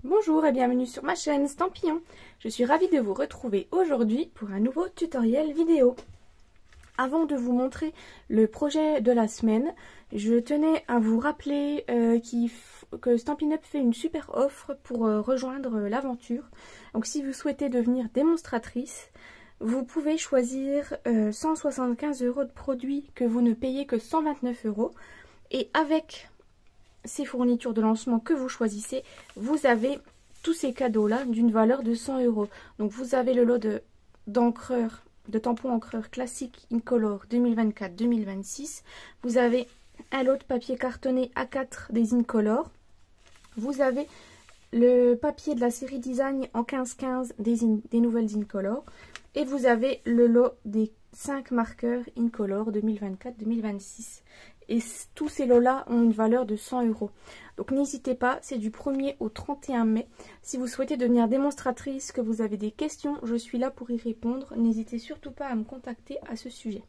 Bonjour et bienvenue sur ma chaîne Stampillon. Je suis ravie de vous retrouver aujourd'hui pour un nouveau tutoriel vidéo. Avant de vous montrer le projet de la semaine, je tenais à vous rappeler que Stampin' Up fait une super offre pour rejoindre l'aventure. Donc si vous souhaitez devenir démonstratrice, vous pouvez choisir 175 € de produits que vous ne payez que 129 €. Et avec ces fournitures de lancement que vous choisissez, vous avez tous ces cadeaux là d'une valeur de 100 €. Donc vous avez le lot d'encreurs, de tampons encreurs classique Incolor 2024-2026. Vous avez un lot de papier cartonné A4 des Incolor. Vous avez le papier de la série Design en 15-15 des nouvelles Incolor. Et vous avez le lot des 5 marqueurs Incolor 2024-2026. Et tous ces lots-là ont une valeur de 100 €. Donc n'hésitez pas, c'est du 1er au 31 mai. Si vous souhaitez devenir démonstratrice, que vous avez des questions, je suis là pour y répondre. N'hésitez surtout pas à me contacter à ce sujet.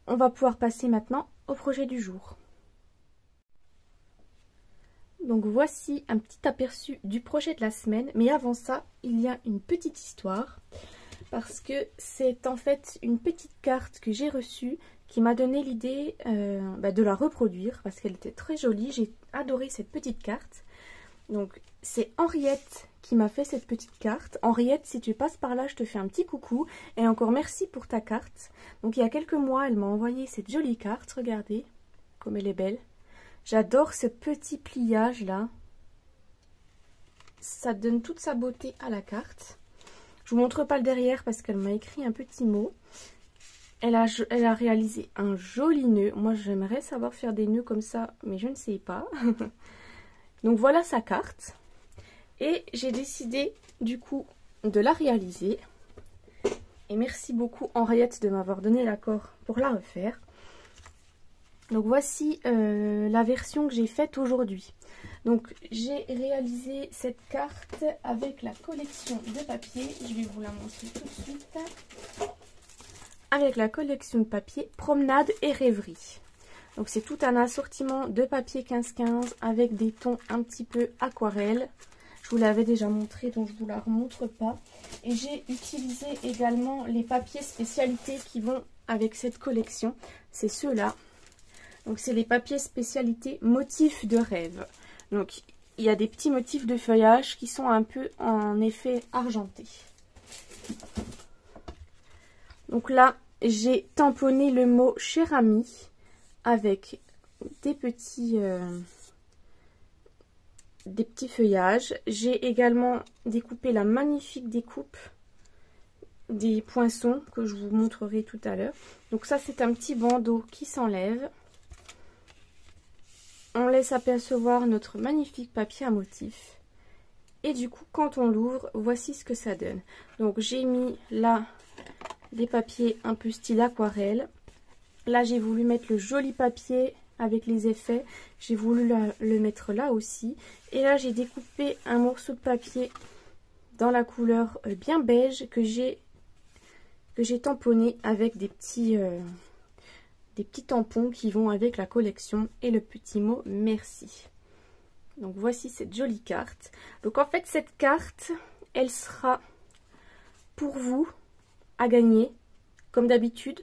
On va pouvoir passer maintenant au projet du jour. Donc voici un petit aperçu du projet de la semaine. Mais avant ça, il y a une petite histoire. Parce que c'est en fait une petite carte que j'ai reçue qui m'a donné l'idée de la reproduire parce qu'elle était très jolie. J'ai adoré cette petite carte. Donc c'est Henriette qui m'a fait cette petite carte. Henriette, si tu passes par là, je te fais un petit coucou. Et encore merci pour ta carte. Donc il y a quelques mois, elle m'a envoyé cette jolie carte. Regardez comme elle est belle. J'adore ce petit pliage là. Ça donne toute sa beauté à la carte. Je vous montre pas le derrière parce qu'elle m'a écrit un petit mot. Elle a réalisé un joli nœud. Moi, j'aimerais savoir faire des nœuds comme ça, mais je ne sais pas. Donc voilà sa carte. Et j'ai décidé du coup de la réaliser. Et merci beaucoup Henriette de m'avoir donné l'accord pour la refaire. Donc voici la version que j'ai faite aujourd'hui. Donc j'ai réalisé cette carte avec la collection de papier. Je vais vous la montrer tout de suite. Avec la collection de papier Promenade et Rêverie. Donc c'est tout un assortiment de papier 15-15 avec des tons un petit peu aquarelle. Je vous l'avais déjà montré donc je ne vous la remontre pas. Et j'ai utilisé également les papiers spécialités qui vont avec cette collection. C'est ceux-là. Donc c'est les papiers spécialités motifs de rêve. Donc il y a des petits motifs de feuillage qui sont un peu en effet argenté. Donc là j'ai tamponné le mot cher ami avec des petits feuillages. J'ai également découpé la magnifique découpe des poinçons que je vous montrerai tout à l'heure. Donc ça c'est un petit bandeau qui s'enlève. On laisse apercevoir notre magnifique papier à motif. Et du coup, quand on l'ouvre, voici ce que ça donne. Donc, j'ai mis là des papiers un peu style aquarelle. Là, j'ai voulu mettre le joli papier avec les effets. J'ai voulu le mettre là aussi. Et là, j'ai découpé un morceau de papier dans la couleur bien beige que j'ai tamponné avec des petits tampons qui vont avec la collection et le petit mot merci. Donc voici cette jolie carte. Donc en fait cette carte, elle sera pour vous à gagner. Comme d'habitude,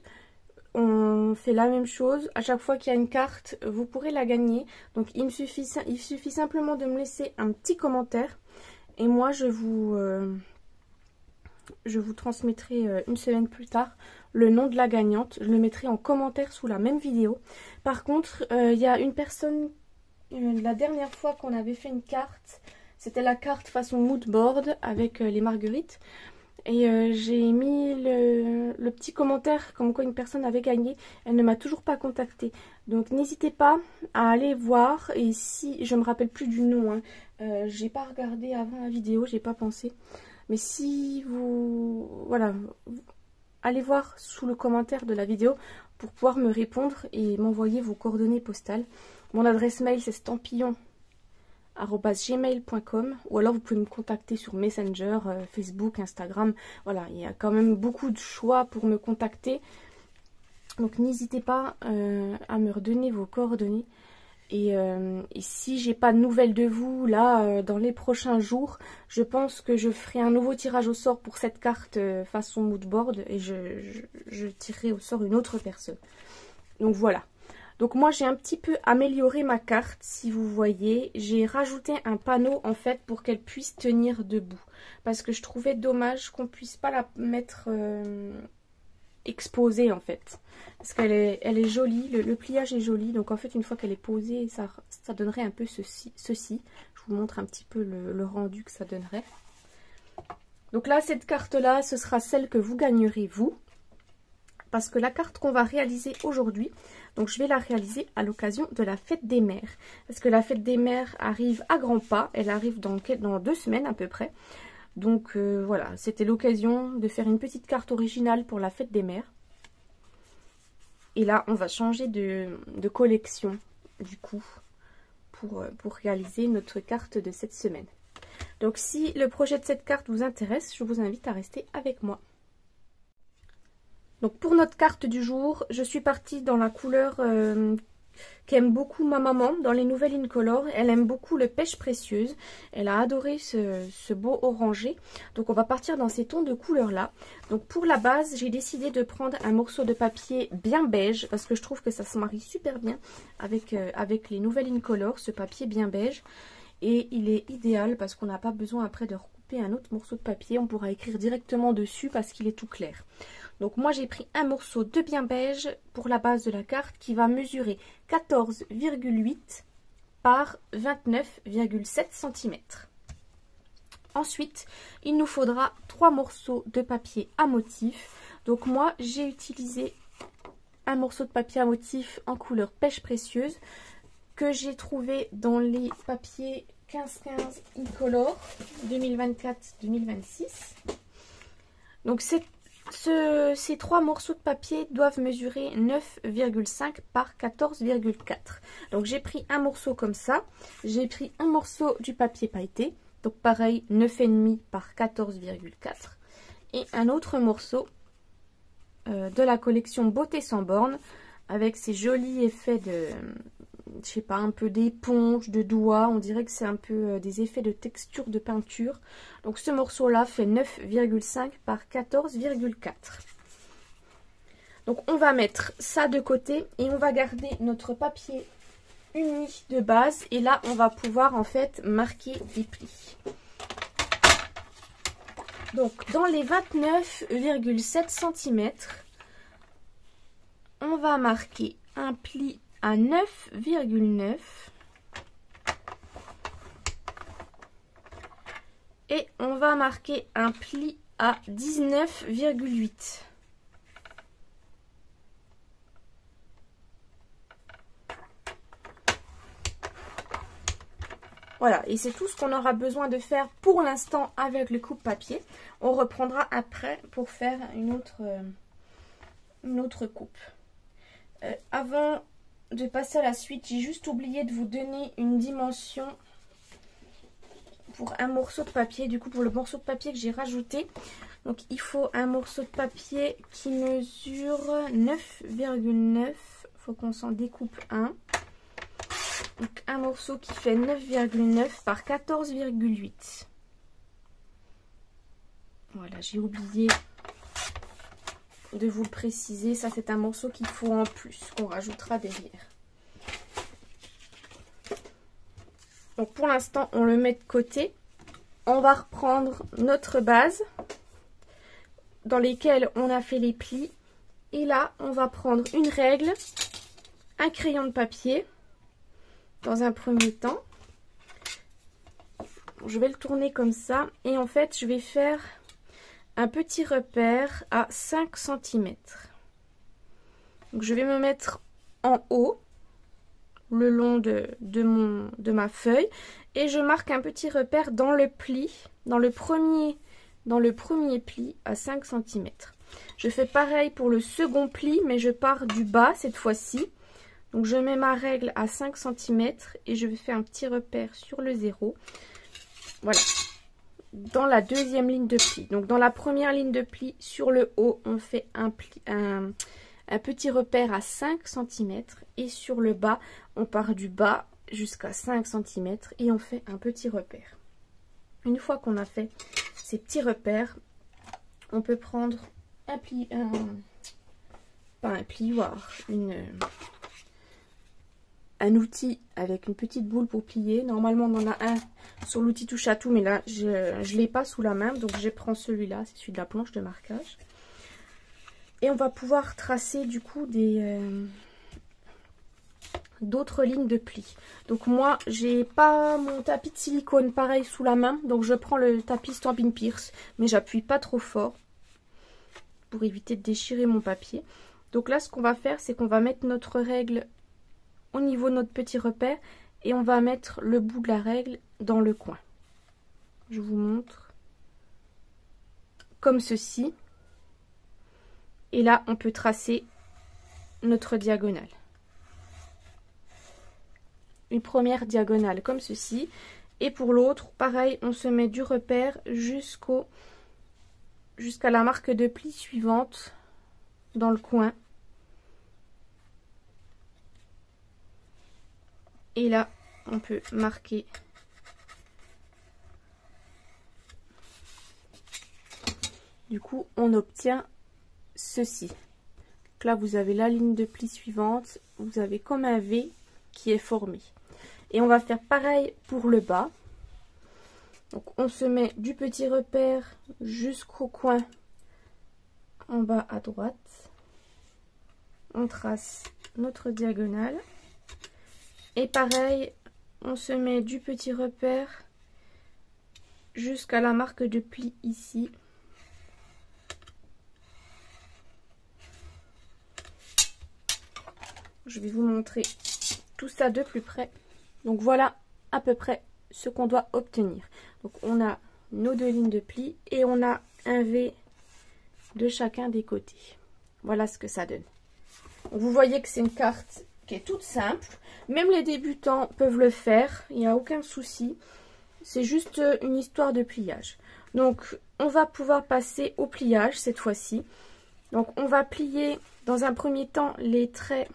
on fait la même chose. À chaque fois qu'il y a une carte, vous pourrez la gagner. Donc il suffit simplement de me laisser un petit commentaire. Et moi je vous transmettrai une semaine plus tard le nom de la gagnante. Je le mettrai en commentaire sous la même vidéo. Par contre, il y a une personne, la dernière fois qu'on avait fait une carte, c'était la carte façon mood board avec les marguerites. Et j'ai mis le petit commentaire comme quoi une personne avait gagné. Elle ne m'a toujours pas contactée. Donc n'hésitez pas à aller voir. Et si je me rappelle plus du nom, hein, j'ai pas regardé avant la vidéo, j'ai pas pensé. Mais si vous... Voilà, allez voir sous le commentaire de la vidéo pour pouvoir me répondre et m'envoyer vos coordonnées postales. Mon adresse mail c'est stampillon@gmail.com ou alors vous pouvez me contacter sur Messenger, Facebook, Instagram. Voilà, il y a quand même beaucoup de choix pour me contacter. Donc n'hésitez pas à me redonner vos coordonnées. Et si j'ai pas de nouvelles de vous là dans les prochains jours, je pense que je ferai un nouveau tirage au sort pour cette carte façon moodboard et je tirerai au sort une autre personne. Donc voilà. Donc moi j'ai un petit peu amélioré ma carte, si vous voyez. J'ai rajouté un panneau en fait pour qu'elle puisse tenir debout. Parce que je trouvais dommage qu'on puisse pas la mettre exposée en fait. Parce qu'elle est jolie, le pliage est joli. Donc en fait une fois qu'elle est posée, ça donnerait un peu ceci. Je vous montre un petit peu le rendu que ça donnerait. Donc là cette carte là, ce sera celle que vous gagnerez vous. Parce que la carte qu'on va réaliser aujourd'hui, donc je vais la réaliser à l'occasion de la fête des mères. Parce que la fête des mères arrive à grands pas, elle arrive dans 2 semaines à peu près. Donc voilà, c'était l'occasion de faire une petite carte originale pour la fête des mères. Et là, on va changer de collection du coup pour réaliser notre carte de cette semaine. Donc si le projet de cette carte vous intéresse, je vous invite à rester avec moi. Donc pour notre carte du jour, je suis partie dans la couleur qu'aime beaucoup ma maman, dans les nouvelles Incolor. Elle aime beaucoup le pêche précieuse. Elle a adoré ce beau orangé. Donc on va partir dans ces tons de couleur là. Donc pour la base, j'ai décidé de prendre un morceau de papier bien beige parce que je trouve que ça se marie super bien avec les nouvelles Incolor, ce papier bien beige. Et il est idéal parce qu'on n'a pas besoin après de recouper un autre morceau de papier. On pourra écrire directement dessus parce qu'il est tout clair. Donc moi j'ai pris un morceau de bien beige pour la base de la carte qui va mesurer 14,8 par 29,7 cm. Ensuite, il nous faudra 3 morceaux de papier à motif. Donc moi j'ai utilisé un morceau de papier à motif en couleur pêche précieuse que j'ai trouvé dans les papiers 15-15 Incolor 2024-2026. Donc ces 3 morceaux de papier doivent mesurer 9,5 par 14,4. Donc j'ai pris un morceau comme ça. J'ai pris un morceau du papier pailleté. Donc pareil, 9,5 par 14,4. Et un autre morceau de la collection Beauté sans bornes avec ces jolis effets de, je sais pas, un peu d'éponge, de doigts. On dirait que c'est un peu des effets de texture de peinture. Donc ce morceau là fait 9,5 par 14,4. Donc on va mettre ça de côté et on va garder notre papier uni de base. Et là on va pouvoir en fait marquer les plis. Donc dans les 29,7 cm, on va marquer un pli à 9,9 et on va marquer un pli à 19,8. Voilà, et c'est tout ce qu'on aura besoin de faire pour l'instant avec le coupe-papier. On reprendra après pour faire une autre coupe. Avant de passer à la suite, j'ai juste oublié de vous donner une dimension pour un morceau de papier. Du coup, pour le morceau de papier que j'ai rajouté, donc il faut un morceau de papier qui mesure 9,9. Il faut qu'on s'en découpe un. Donc un morceau qui fait 9,9 par 14,8. Voilà, j'ai oublié de vous le préciser. Ça, c'est un morceau qu'il faut en plus, qu'on rajoutera derrière. Donc pour l'instant, on le met de côté. On va reprendre notre base dans lesquelles on a fait les plis. Et là, on va prendre une règle, un crayon de papier. Dans un premier temps, je vais le tourner comme ça et en fait je vais faire un petit repère à 5 cm. Donc je vais me mettre en haut le long de ma feuille et je marque un petit repère dans le pli, dans le premier pli à 5 cm. Je fais pareil pour le second pli mais je pars du bas cette fois-ci. Donc je mets ma règle à 5 cm et je vais faire un petit repère sur le 0. Voilà. Dans la deuxième ligne de pli. Donc dans la première ligne de pli, sur le haut, on fait un petit repère à 5 cm. Et sur le bas, on part du bas jusqu'à 5 cm et on fait un petit repère. Une fois qu'on a fait ces petits repères, on peut prendre un outil avec une petite boule pour plier. Normalement on en a un sur l'outil touche à tout, mais là je l'ai pas sous la main, donc je prends celui-là, c'est celui de la planche de marquage. Et on va pouvoir tracer du coup d'autres lignes de plis. Donc moi j'ai pas mon tapis de silicone pareil sous la main, donc je prends le tapis Stampin' Pierce, mais j'appuie pas trop fort pour éviter de déchirer mon papier. Donc là ce qu'on va faire, c'est qu'on va mettre notre règle au niveau de notre petit repère et on va mettre le bout de la règle dans le coin. Je vous montre comme ceci. Et là on peut tracer notre diagonale. Une première diagonale comme ceci, et pour l'autre pareil, on se met du repère jusqu'à la marque de pli suivante dans le coin. Et là on peut marquer du coup on obtient ceci. Donc là vous avez la ligne de pli suivante, vous avez comme un V qui est formé. Et on va faire pareil pour le bas. Donc on se met du petit repère jusqu'au coin en bas à droite. On trace notre diagonale. Et pareil, on se met du petit repère jusqu'à la marque de pli ici. Je vais vous montrer tout ça de plus près. Donc voilà à peu près ce qu'on doit obtenir. Donc on a nos deux lignes de pli et on a un V de chacun des côtés. Voilà ce que ça donne. Donc vous voyez que c'est une carte qui est toute simple. Même les débutants peuvent le faire, il n'y a aucun souci. C'est juste une histoire de pliage. Donc on va pouvoir passer au pliage cette fois-ci. Donc on va plier dans un premier temps les traits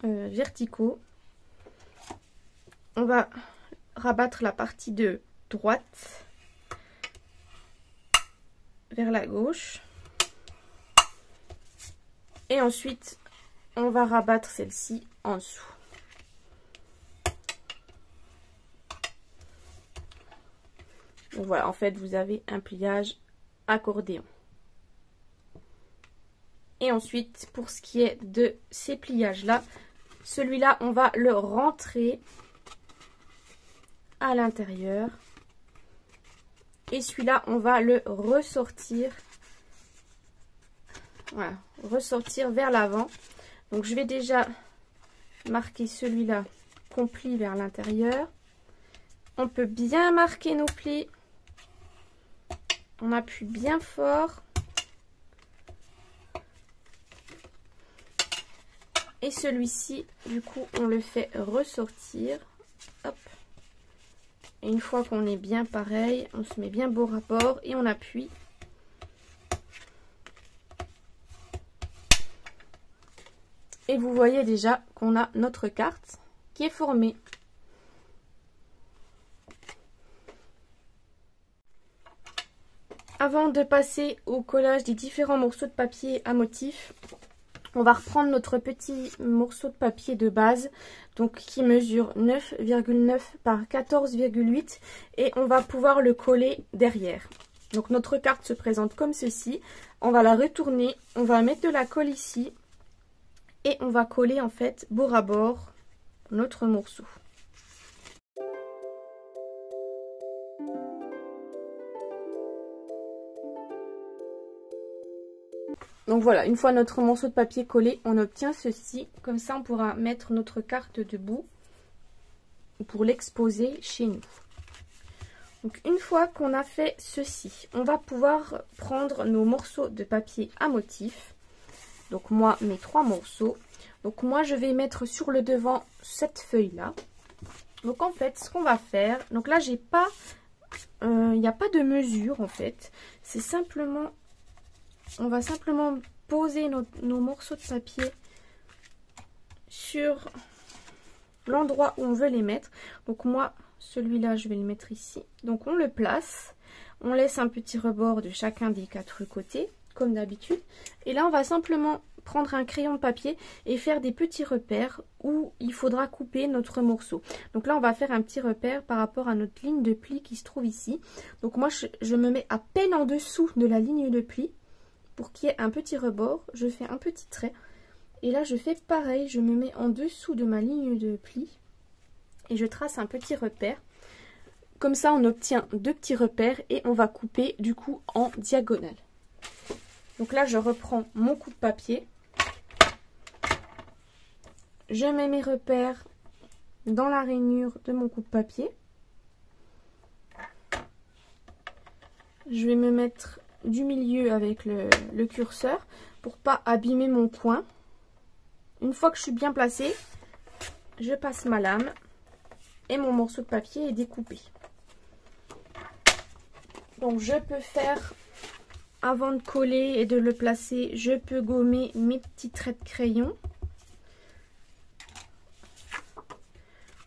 verticaux. On va rabattre la partie de droite vers la gauche. Et ensuite, on va rabattre celle-ci en dessous. Donc voilà, en fait, vous avez un pliage accordéon. Et ensuite, pour ce qui est de ces pliages-là, celui-là, on va le rentrer à l'intérieur. Et celui-là, on va le ressortir. Voilà, ressortir vers l'avant. Donc je vais déjà marquer celui-là qu'on plie vers l'intérieur. On peut bien marquer nos plis. On appuie bien fort. Et celui-ci, du coup, on le fait ressortir. Hop. Et une fois qu'on est bien pareil, on se met bien beau rapport et on appuie. Et vous voyez déjà qu'on a notre carte qui est formée. Avant de passer au collage des différents morceaux de papier à motif, on va reprendre notre petit morceau de papier de base, donc qui mesure 9,9 par 14,8 et on va pouvoir le coller derrière. Donc notre carte se présente comme ceci. On va la retourner, on va mettre de la colle ici et on va coller en fait bord à bord notre morceau. Donc voilà, une fois notre morceau de papier collé, on obtient ceci. Comme ça, on pourra mettre notre carte debout pour l'exposer chez nous. Donc une fois qu'on a fait ceci, on va pouvoir prendre nos morceaux de papier à motif. Donc moi, mes 3 morceaux. Donc moi, je vais mettre sur le devant cette feuille-là. Donc en fait, ce qu'on va faire, donc là, j'ai pas, il n'y a pas de mesure en fait. C'est simplement... On va simplement poser nos morceaux de papier sur l'endroit où on veut les mettre. Donc moi, celui-là, je vais le mettre ici. Donc on le place. On laisse un petit rebord de chacun des 4 côtés, comme d'habitude. Et là, on va simplement prendre un crayon de papier et faire des petits repères où il faudra couper notre morceau. Donc là, on va faire un petit repère par rapport à notre ligne de pli qui se trouve ici. Donc moi, je me mets à peine en dessous de la ligne de pli pour qu'il y ait un petit rebord. Je fais un petit trait. Et là, je fais pareil. Je me mets en dessous de ma ligne de pli et je trace un petit repère. Comme ça, on obtient 2 petits repères et on va couper du coup en diagonale. Donc là, je reprends mon coup de papier. Je mets mes repères dans la rainure de mon coup de papier. Je vais me mettre du milieu avec le curseur pour pas abîmer mon coin. Une fois que je suis bien placée, je passe ma lame et mon morceau de papier est découpé. Donc je peux faire, avant de coller et de le placer, je peux gommer mes petits traits de crayon.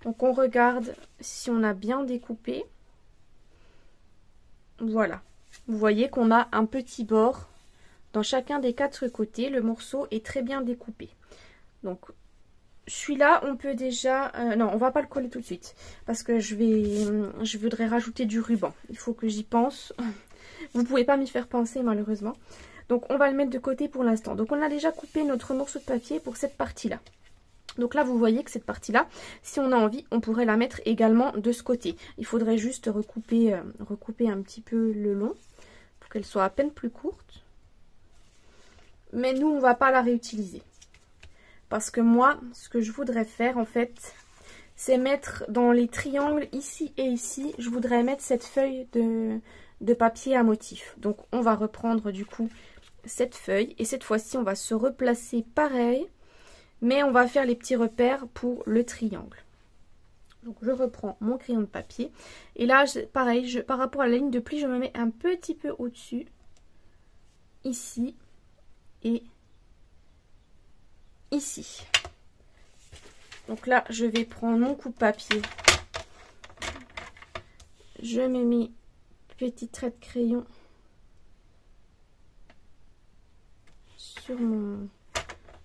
Donc on regarde si on a bien découpé. Voilà. Vous voyez qu'on a un petit bord dans chacun des 4 côtés. Le morceau est très bien découpé. Donc celui-là, on peut déjà... non, on va pas le coller tout de suite. Parce que je voudrais rajouter du ruban. Il faut que j'y pense. Vous ne pouvez pas m'y faire penser malheureusement. Donc on va le mettre de côté pour l'instant. Donc on a déjà coupé notre morceau de papier pour cette partie-là. Donc là, vous voyez que cette partie-là, si on a envie, on pourrait la mettre également de ce côté. Il faudrait juste recouper un petit peu le long pour qu'elle soit à peine plus courte. Mais nous, on ne va pas la réutiliser. Parce que moi, ce que je voudrais faire, en fait, c'est mettre dans les triangles ici et ici, je voudrais mettre cette feuille de papier à motif. Donc, on va reprendre du coup cette feuille. Et cette fois-ci, on va se replacer pareil. Mais on va faire les petits repères pour le triangle. Donc je reprends mon crayon de papier. Et là, pareil, par rapport à la ligne de pli, je me mets un petit peu au-dessus. Ici. Et ici. Donc là, je vais prendre mon coup de papier. Je mets mes petits traits de crayon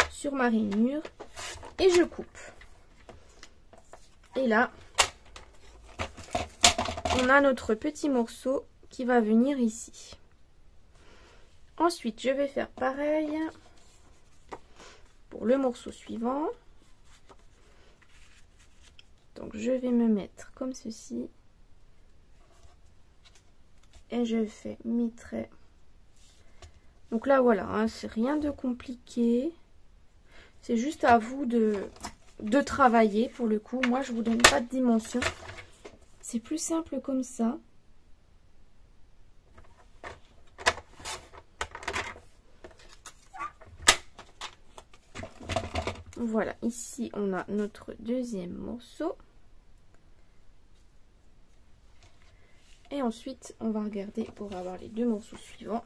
sur ma rainure et je coupe. Et là, on a notre petit morceau qui va venir ici. Ensuite, je vais faire pareil pour le morceau suivant. Donc, je vais me mettre comme ceci. Et je fais mes traits. Donc là, voilà, hein, c'est rien de compliqué. C'est juste à vous de travailler pour le coup. Moi, je vous donne pas de dimension. C'est plus simple comme ça. Voilà, ici, on a notre deuxième morceau. Et ensuite, on va regarder pour avoir les 2 morceaux suivants.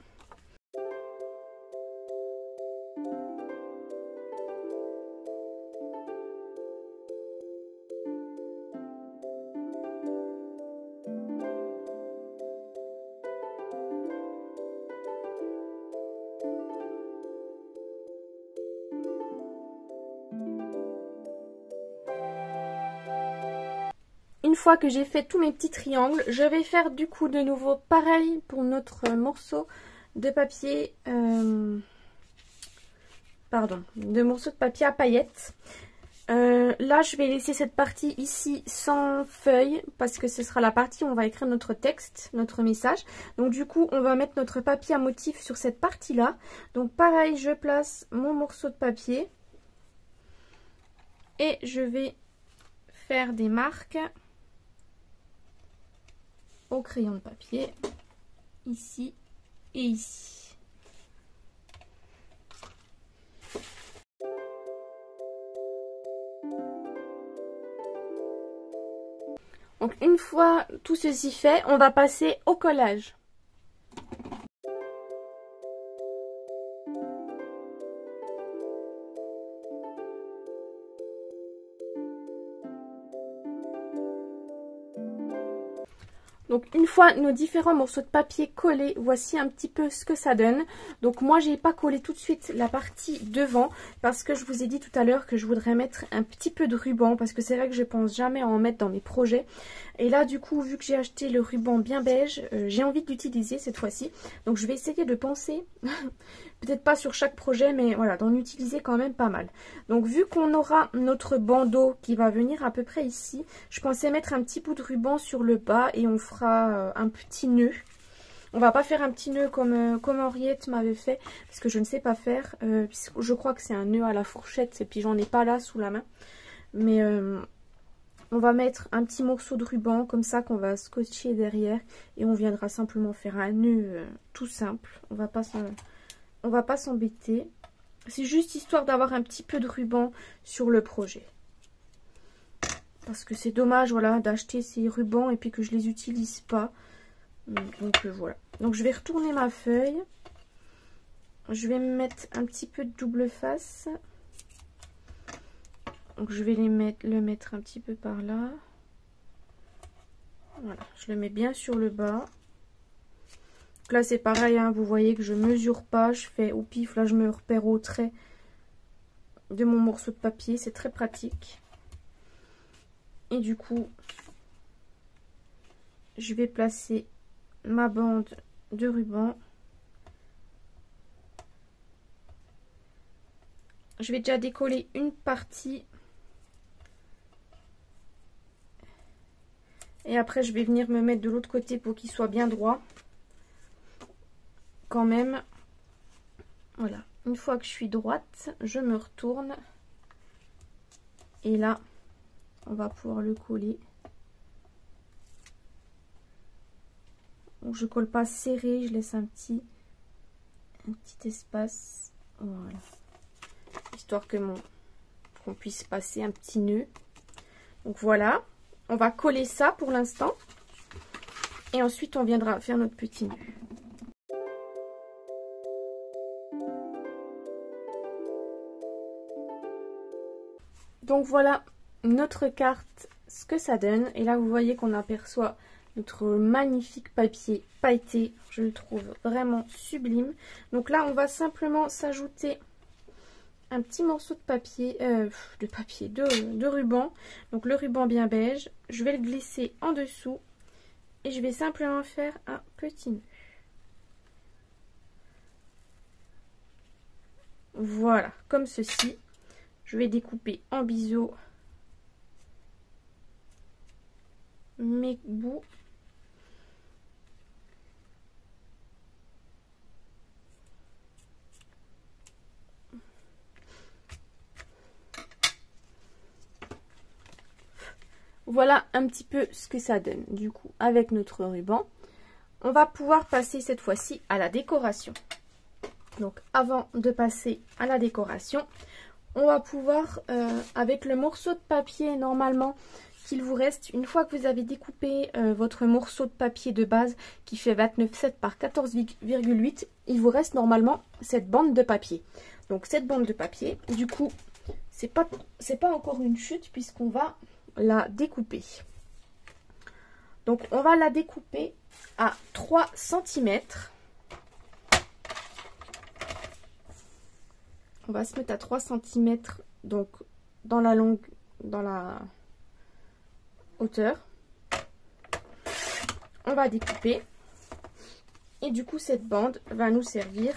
Une fois que j'ai fait tous mes petits triangles, je vais faire du coup de nouveau pareil pour notre morceau de papier, de morceau de papier à paillettes. Là, je vais laisser cette partie ici sans feuille parce que ce sera la partie où on va écrire notre texte, notre message. Donc du coup, on va mettre notre papier à motif sur cette partie-là. Donc pareil, je place mon morceau de papier et je vais faire des marques au crayon de papier, ici et ici. Donc une fois tout ceci fait, on va passer au collage. Donc une fois nos différents morceaux de papier collés, voici un petit peu ce que ça donne. Donc moi j'ai pas collé tout de suite la partie devant parce que je vous ai dit tout à l'heure que je voudrais mettre un petit peu de ruban parce que c'est vrai que je pense jamais à en mettre dans mes projets. Et là du coup vu que j'ai acheté le ruban bien beige, j'ai envie de l'utiliser cette fois-ci. Donc je vais essayer de penser, peut-être pas sur chaque projet mais voilà, d'en utiliser quand même pas mal. Donc vu qu'on aura notre bandeau qui va venir à peu près ici, je pensais mettre un petit bout de ruban sur le bas et on fera un petit nœud. On va pas faire un petit nœud comme Henriette m'avait fait parce que je ne sais pas faire, puisque je crois que c'est un nœud à la fourchette et puis j'en ai pas là sous la main. Mais on va mettre un petit morceau de ruban comme ça qu'on va scotcher derrière et on viendra simplement faire un nœud tout simple. On va pas s'embêter. C'est juste histoire d'avoir un petit peu de ruban sur le projet. Parce que c'est dommage, voilà, d'acheter ces rubans et puis que je les utilise pas. Donc voilà. Donc je vais retourner ma feuille. Je vais me mettre un petit peu de double face. Donc je vais le mettre un petit peu par là. Voilà, je le mets bien sur le bas. Donc là c'est pareil, hein, vous voyez que je mesure pas, je fais au pif, là je me repère au trait de mon morceau de papier, c'est très pratique. Et du coup, je vais placer ma bande de ruban. Je vais déjà décoller une partie. Et après, je vais venir me mettre de l'autre côté pour qu'il soit bien droit. Quand même. Voilà. Une fois que je suis droite, je me retourne. Et là, on va pouvoir le coller. Donc je colle pas serré, je laisse un petit espace. Voilà. Histoire que qu'on puisse passer un petit nœud. Donc voilà. On va coller ça pour l'instant. Et ensuite on viendra faire notre petit nœud. Donc voilà notre carte, ce que ça donne. Et là vous voyez qu'on aperçoit notre magnifique papier pailleté. Je le trouve vraiment sublime. Donc là on va simplement s'ajouter un petit morceau de papier, de ruban. Donc le ruban bien beige. Je vais le glisser en dessous. Et je vais simplement faire un petit nœud. Voilà, comme ceci. Je vais découper en biseau mes bouts. Voilà un petit peu ce que ça donne du coup avec notre ruban. On va pouvoir passer cette fois-ci à la décoration. Donc avant de passer à la décoration, on va pouvoir avec le morceau de papier normalement qu'il vous reste, une fois que vous avez découpé votre morceau de papier de base qui fait 29,7 par 14,8, il vous reste normalement cette bande de papier. Donc cette bande de papier, du coup, c'est pas encore une chute puisqu'on va la découper. Donc on va la découper à 3 cm. On va se mettre à 3 cm donc dans la hauteur. On va découper. Et du coup cette bande va nous servir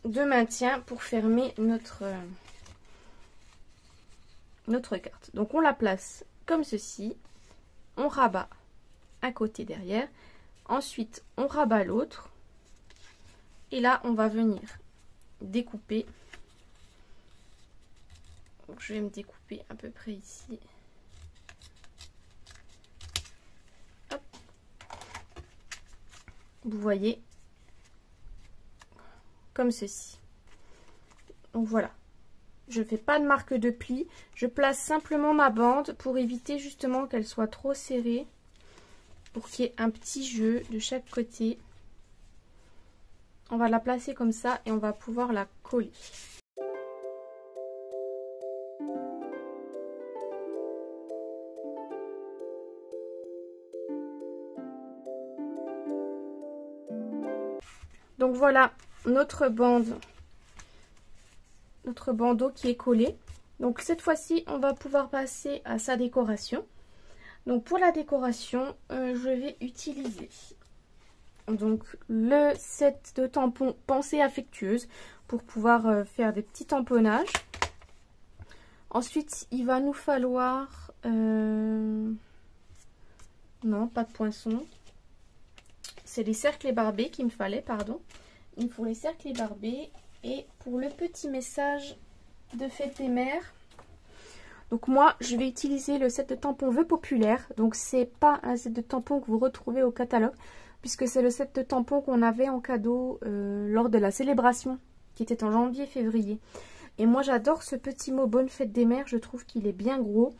de maintien pour fermer notre carte. Donc on la place comme ceci. On rabat un côté derrière. Ensuite on rabat l'autre. Et là on va venir découper. Donc, je vais me découper à peu près ici. Hop. Vous voyez, comme ceci. Donc voilà. Je ne fais pas de marque de pli. Je place simplement ma bande pour éviter justement qu'elle soit trop serrée. Pour qu'il y ait un petit jeu de chaque côté. On va la placer comme ça et on va pouvoir la coller. Donc voilà notre bande, notre bandeau qui est collé. Donc cette fois-ci, on va pouvoir passer à sa décoration. Donc pour la décoration, je vais utiliser donc le set de tampons Pensée affectueuse pour pouvoir faire des petits tamponnages. Ensuite, il va nous falloir... non, pas de poinçon. C'est les cercles barbés qu'il me fallait, pardon. Il me faut les cercles barbés. Et pour le petit message de fête des mères, donc moi, je vais utiliser le set de tampons Vœux populaires. Donc c'est pas un set de tampons que vous retrouvez au catalogue, puisque c'est le set de tampons qu'on avait en cadeau lors de la célébration, qui était en janvier-février. Et moi, j'adore ce petit mot Bonne fête des mères. Je trouve qu'il est bien gros.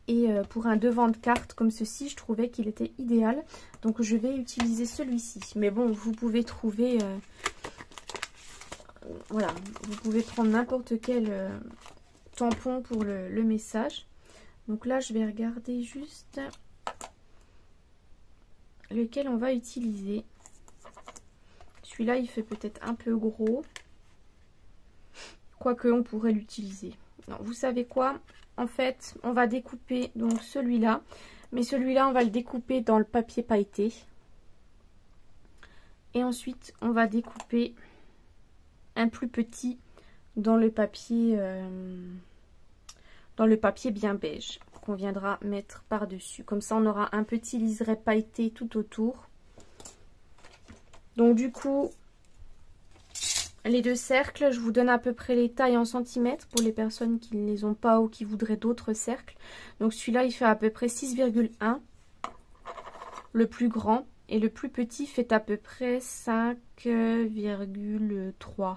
Et pour un devant de carte comme ceci, je trouvais qu'il était idéal. Donc je vais utiliser celui-ci. Mais bon, vous pouvez trouver... voilà, vous pouvez prendre n'importe quel tampon pour le message. Donc là, je vais regarder juste lequel on va utiliser. Celui-là, il fait peut-être un peu gros. Quoique, on pourrait l'utiliser. Non, vous savez quoi? En fait, on va découper donc celui-là. Mais celui-là, on va le découper dans le papier pailleté. Et ensuite, on va découper un plus petit dans le papier bien beige qu'on viendra mettre par-dessus. Comme ça, on aura un petit liseré pailleté tout autour. Donc du coup, les deux cercles, je vous donne à peu près les tailles en centimètres pour les personnes qui ne les ont pas ou qui voudraient d'autres cercles. Donc celui-là, il fait à peu près 6,1, le plus grand, et le plus petit fait à peu près 5,3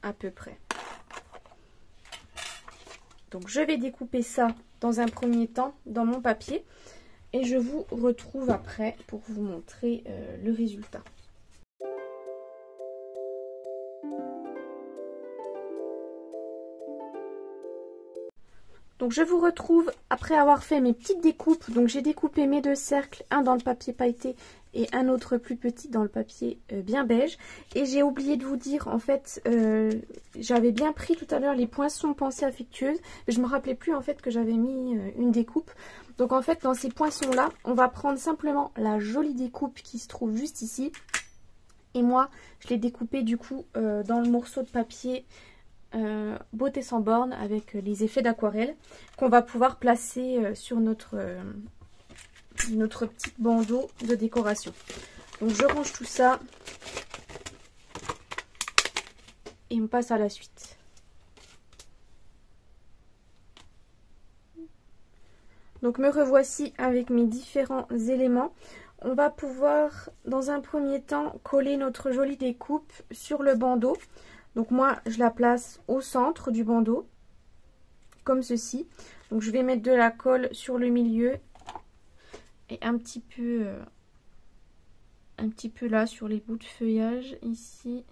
à peu près. Donc je vais découper ça dans un premier temps dans mon papier et je vous retrouve après pour vous montrer le résultat. Donc je vous retrouve après avoir fait mes petites découpes. Donc j'ai découpé mes deux cercles, un dans le papier pailleté et un autre plus petit dans le papier bien beige. Et j'ai oublié de vous dire, en fait, j'avais bien pris tout à l'heure les poinçons Pensée affectueuse. Mais je me rappelais plus en fait que j'avais mis une découpe. Donc en fait dans ces poinçons là, on va prendre simplement la jolie découpe qui se trouve juste ici. Et moi je l'ai découpé du coup dans le morceau de papier Beauté sans borne avec les effets d'aquarelle qu'on va pouvoir placer sur notre petit bandeau de décoration. Donc je range tout ça et on passe à la suite. Donc me revoici avec mes différents éléments. On va pouvoir dans un premier temps coller notre jolie découpe sur le bandeau. Donc moi, je la place au centre du bandeau, comme ceci. Donc je vais mettre de la colle sur le milieu et un petit peu là sur les bouts de feuillage, ici.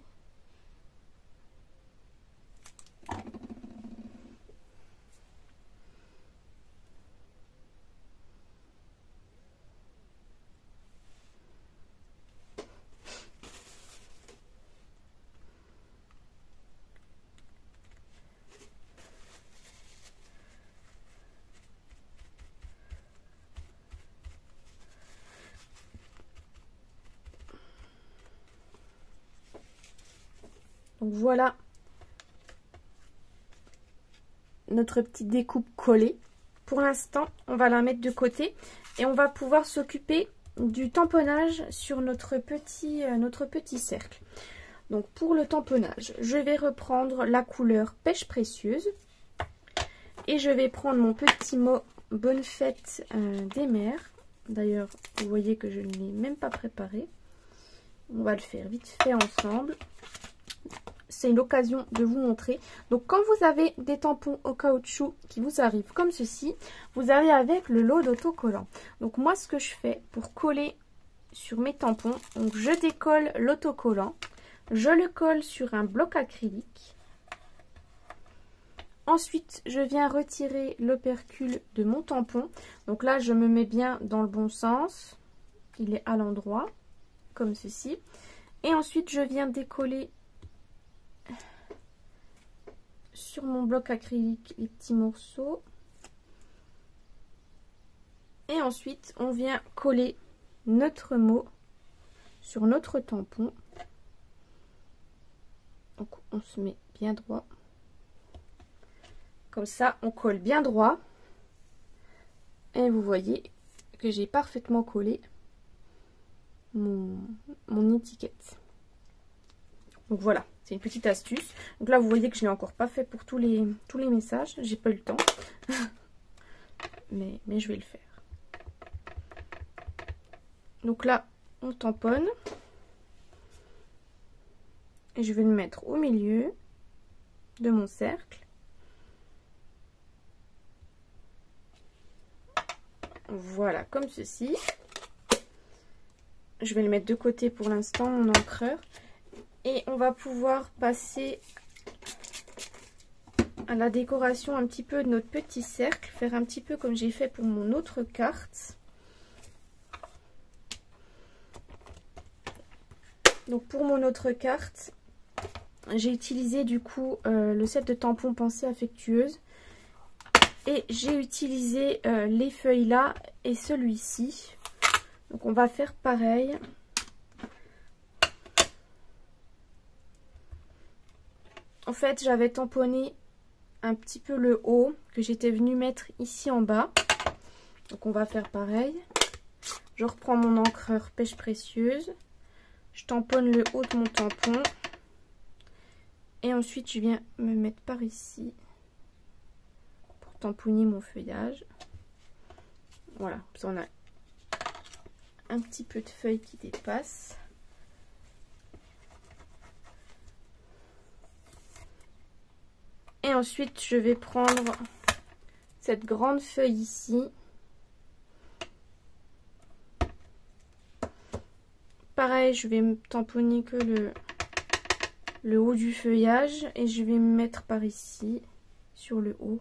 Donc voilà notre petite découpe collée. Pour l'instant, on va la mettre de côté et on va pouvoir s'occuper du tamponnage sur notre petit cercle. Donc pour le tamponnage, je vais reprendre la couleur Pêche précieuse et je vais prendre mon petit mot Bonne fête des mères. D'ailleurs, vous voyez que je ne l'ai même pas préparé. On va le faire vite fait ensemble. C'est l'occasion de vous montrer. Donc quand vous avez des tampons au caoutchouc qui vous arrivent comme ceci, vous avez avec le lot d'autocollants. Donc moi ce que je fais pour coller sur mes tampons, donc je décolle l'autocollant, je le colle sur un bloc acrylique. Ensuite je viens retirer l'opercule de mon tampon. Donc là je me mets bien dans le bon sens, il est à l'endroit. comme ceci. Et ensuite je viens décoller sur mon bloc acrylique les petits morceaux. Et ensuite on vient coller notre mot sur notre tampon. Donc on se met bien droit. Comme ça on colle bien droit. Et vous voyez que j'ai parfaitement collé mon étiquette. Donc voilà, c'est une petite astuce. Donc là vous voyez que je l'ai encore pas fait pour tous les messages, j'ai pas eu le temps. mais je vais le faire. Donc là on tamponne. Et je vais le mettre au milieu de mon cercle. Voilà, comme ceci. Je vais le mettre de côté pour l'instant, mon encreur. Et on va pouvoir passer à la décoration un petit peu de notre petit cercle. Faire un petit peu comme j'ai fait pour mon autre carte. Donc pour mon autre carte, j'ai utilisé du coup le set de tampons Pensée Affectueuse. Et j'ai utilisé les feuilles là et celui-ci. Donc on va faire pareil. En fait j'avais tamponné un petit peu le haut que j'étais venue mettre ici en bas. Donc on va faire pareil. Je reprends mon encreur Pêche Précieuse. Je tamponne le haut de mon tampon. Et ensuite je viens me mettre par ici. Tamponner mon feuillage. Voilà, on a un petit peu de feuilles qui dépassent. Et ensuite je vais prendre cette grande feuille ici. Pareil, je vais me tamponner que le haut du feuillage et je vais me mettre par ici sur le haut.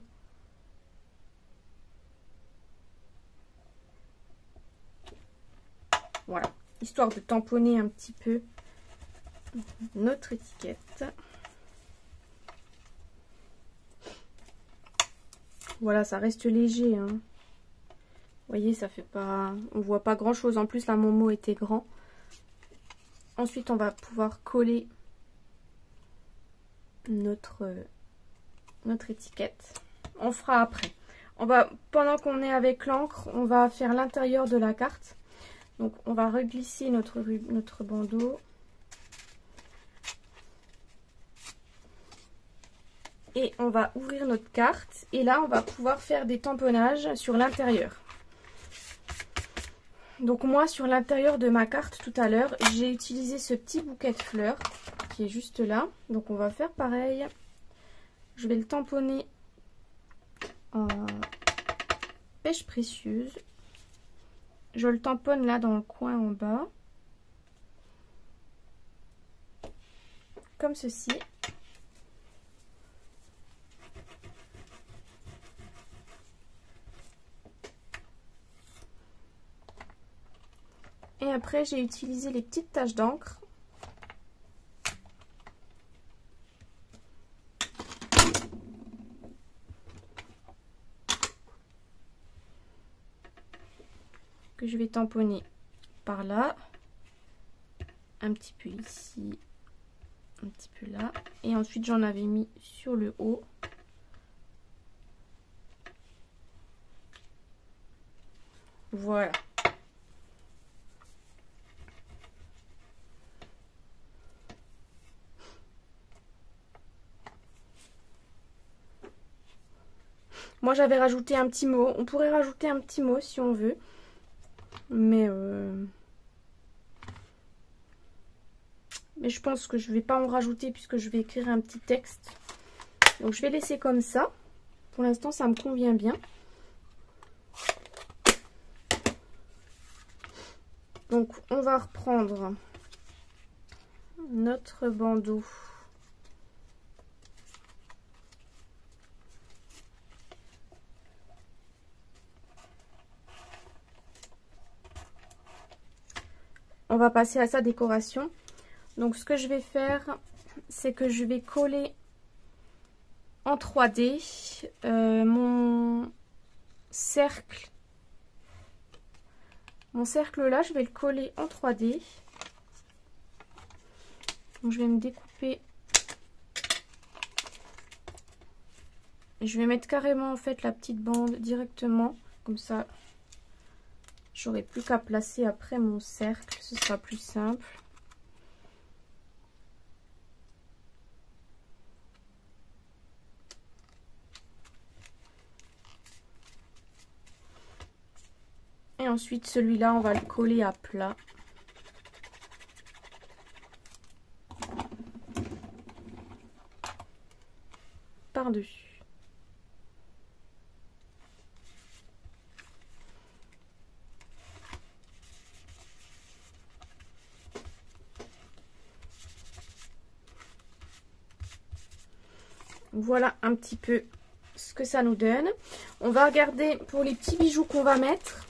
Voilà, histoire de tamponner un petit peu notre étiquette. Voilà, ça reste léger, hein. Vous voyez, ça fait pas... On voit pas grand chose. En plus, là, mon mot était grand. Ensuite, on va pouvoir coller notre étiquette. On fera après. Pendant qu'on est avec l'encre, on va faire l'intérieur de la carte. Donc on va reglisser notre bandeau. Et on va ouvrir notre carte. Et là on va pouvoir faire des tamponnages sur l'intérieur. Donc moi sur l'intérieur de ma carte tout à l'heure, j'ai utilisé ce petit bouquet de fleurs qui est juste là. Donc on va faire pareil. Je vais le tamponner en Pêche Précieuse. Je le tamponne là dans le coin en bas. Comme ceci. Et après j'ai utilisé les petites taches d'encre. Que je vais tamponner par là, un petit peu ici, un petit peu là, et ensuite j'en avais mis sur le haut. Voilà. Moi j'avais rajouté un petit mot, on pourrait rajouter un petit mot si on veut. Mais je pense que je vais pas en rajouter puisque je vais écrire un petit texte. Donc je vais laisser comme ça. Pour l'instant ça me convient bien. Donc on va reprendre notre bandeau. on va passer à sa décoration. Donc ce que je vais faire, c'est que je vais coller en 3D mon cercle. Mon cercle là, je vais le coller en 3D. Donc je vais me découper. Et je vais mettre carrément en fait la petite bande directement. Comme ça, j'aurai plus qu'à placer après mon cercle. Ce sera plus simple. Et ensuite, celui-là, on va le coller à plat. Par-dessus. Voilà un petit peu ce que ça nous donne. On va regarder pour les petits bijoux qu'on va mettre.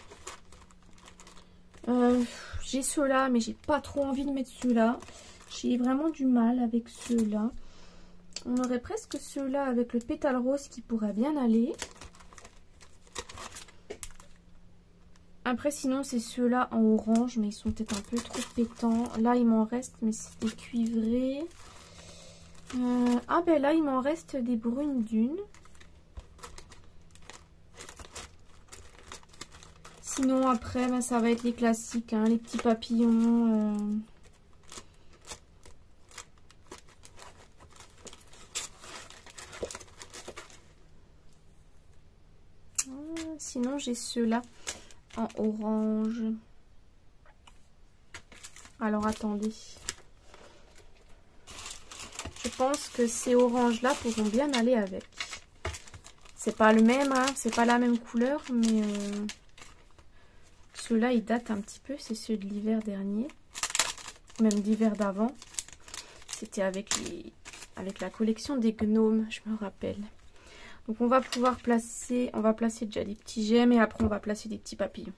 J'ai ceux-là, mais j'ai pas trop envie de mettre ceux-là. J'ai vraiment du mal avec ceux-là. On aurait presque ceux-là avec le pétale rose qui pourrait bien aller. Après, sinon, c'est ceux-là en orange, mais ils sont peut-être un peu trop pétants. Là, il m'en reste, mais c'est des cuivrés. Ah ben là, il m'en reste des brunes dunes. Sinon, après, ben, ça va être les classiques, hein, les petits papillons. Sinon, j'ai ceux-là en orange. Alors, attendez. Je pense que ces oranges-là pourront bien aller avec. C'est pas le même, hein, c'est pas la même couleur, mais ceux-là, ils datent un petit peu. C'est ceux de l'hiver dernier, même d'hiver d'avant. C'était avec la collection des gnomes, je me rappelle. Donc on va pouvoir placer, on va placer déjà des petits gemmes et après on va placer des petits papillons.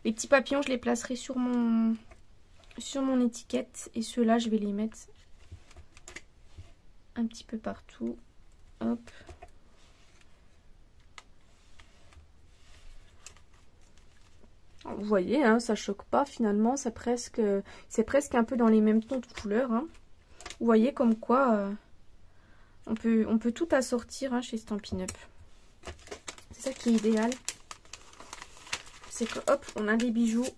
Les petits papillons, je les placerai sur mon étiquette et ceux-là, je vais les mettre un petit peu partout. Hop. Vous voyez, hein, ça choque pas finalement, c'est presque un peu dans les mêmes tons de couleurs. Hein. Vous voyez comme quoi on peut tout assortir, hein, chez Stampin' Up. C'est ça qui est idéal. C'est que hop, on a des bijoux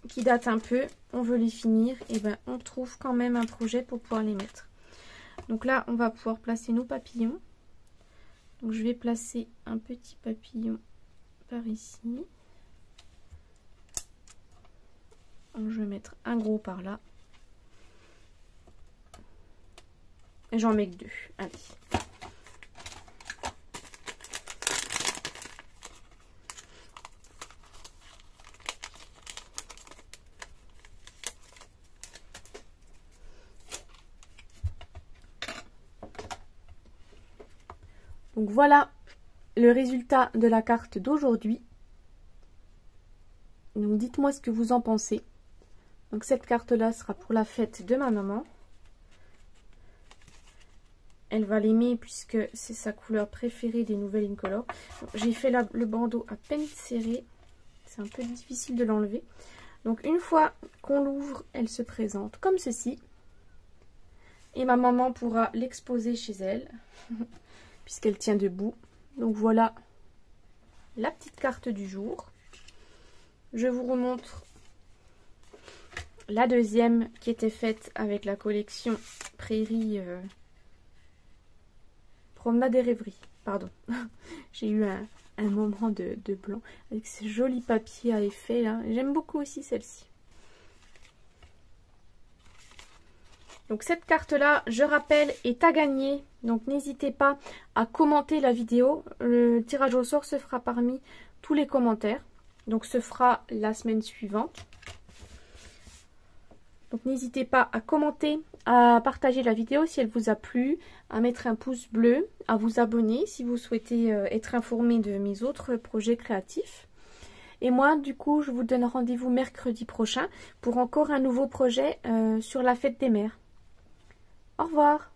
qui datent un peu, on veut les finir, et ben on trouve quand même un projet pour pouvoir les mettre. Donc là, on va pouvoir placer nos papillons. Donc je vais placer un petit papillon par ici. Je vais mettre un gros par là. Et j'en mets que 2. Allez. Donc voilà le résultat de la carte d'aujourd'hui. Donc dites-moi ce que vous en pensez. Donc cette carte-là sera pour la fête de ma maman. Elle va l'aimer puisque c'est sa couleur préférée des nouvelles Incolor. J'ai fait le bandeau à peine serré. C'est un peu difficile de l'enlever. Donc une fois qu'on l'ouvre, elle se présente comme ceci. Et ma maman pourra l'exposer chez elle. Puisqu'elle tient debout. Donc voilà la petite carte du jour. Je vous remontre la deuxième qui était faite avec la collection Prairie Promenade et Rêverie. Pardon. J'ai eu un moment de blanc avec ces jolis papiers à effet là. J'aime beaucoup aussi celle-ci. Donc cette carte-là, je rappelle, est à gagner. Donc n'hésitez pas à commenter la vidéo. Le tirage au sort se fera parmi tous les commentaires. Donc ce fera la semaine suivante. Donc n'hésitez pas à commenter, à partager la vidéo si elle vous a plu, à mettre un pouce bleu, à vous abonner si vous souhaitez être informé de mes autres projets créatifs. Et moi, du coup, je vous donne rendez-vous mercredi prochain pour encore un nouveau projet sur la fête des mères. Au revoir!